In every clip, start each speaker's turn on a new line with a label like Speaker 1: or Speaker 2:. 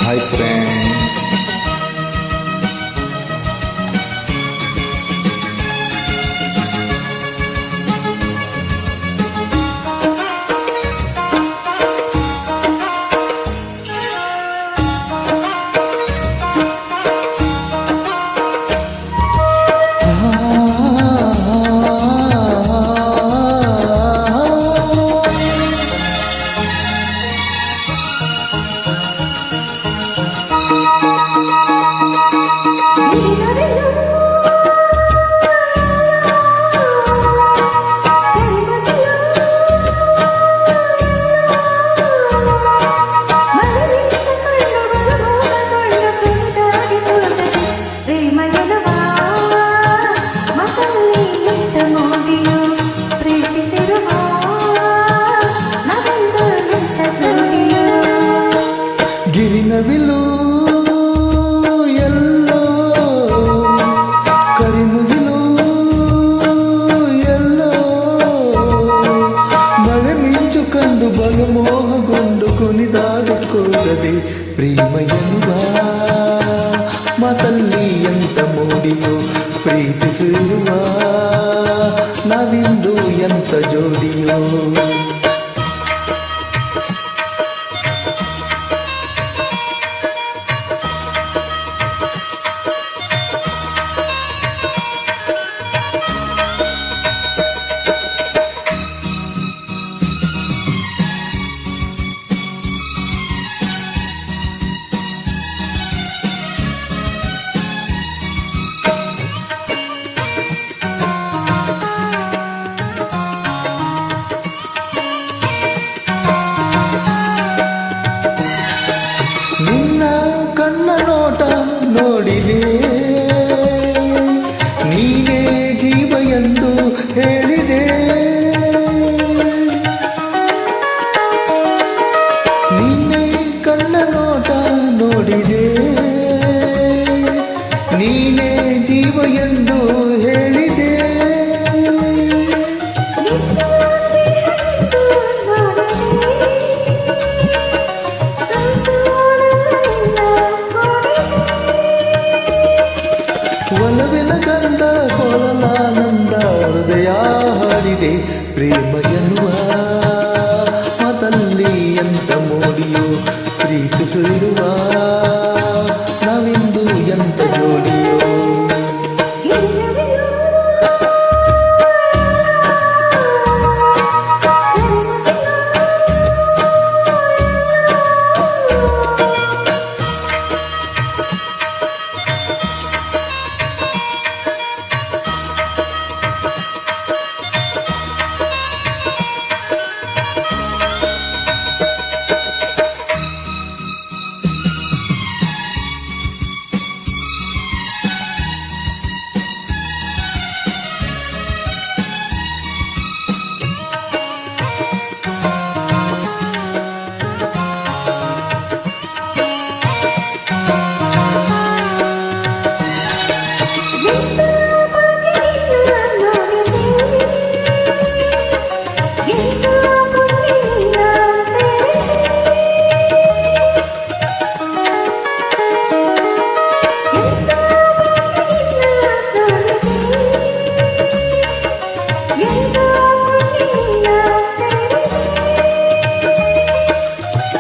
Speaker 1: Hi friends. ಗಿರಿನವಿಲು ಎಲ್ಲೋ ಕರಿಮುಗಿಲು ಎಲ್ಲೋ ಮಳೆ ಮಿಂಚು ಕಂಡು ಬಲು ಮೋಹಗೊಂಡು ಕುಣಿದಾಡಿಕೊಳ್ಳದೆ ಪ್ರೇಮ ಎನ್ನುವ ಮಾತಲ್ಲಿ ಎಂತ ಮೂಡಿಯೋ ಪ್ರೀತಿಸಿರುವ ನಾವಿಂದು ಎಂತ ಜೋಡಿಯೋ. ನಿನ್ನ ಕಣ್ಣ ನೋಟ ನೋಡಿದೆ ನೀನೇ ಜೀವ ಎಂದು ಹೇಳಿದೆ. ನಿನ್ನೆ ಕಣ್ಣ ನೋಟ ನೋಡಿದೆ ನೀನೇ ಜೀವ ಎಂದು ಹೇಳಿದೆ. ಒಲವಿನ ಗಂಧ ಕೊಳಲಾನಂದ ಹೃದಯ ಹಾಡಿದೆ ಪ್ರೇಮ ಎನ್ನುವ ಮಾತಲ್ಲಿ ಎಂತ ಮೋಡಿಯೋ ಪ್ರೀತಿಸಿರುವ ನಾವಿಂದು ಎಂತ ಜೋಡಿಯೋ.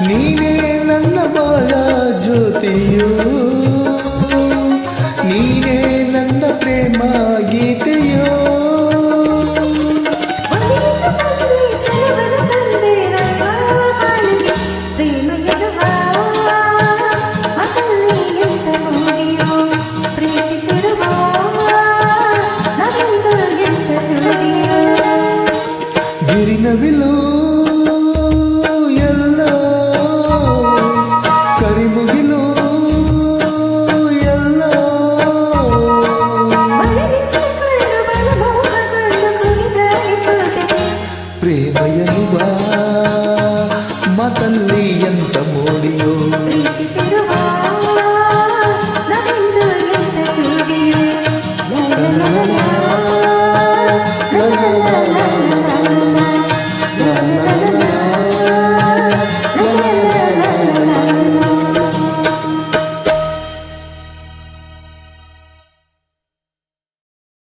Speaker 1: ನೀನೇ ನನ್ನ ಬಾಳ ಜ್ಯೋತಿಯೋ ನೀನೇ ನನ್ನ ಪ್ರೇಮ ಗೀತೆಯೋ. ಗಿರಿನವಿಲು ಎಲ್ಲೋ ಕರಿಮುಗಿಲು ಎಲ್ಲೋ ಪ್ರೇಮ ಎನ್ನುವ ಮಾತಲ್ಲಿ ಎಂತ ಮೋಡಿಯೋ.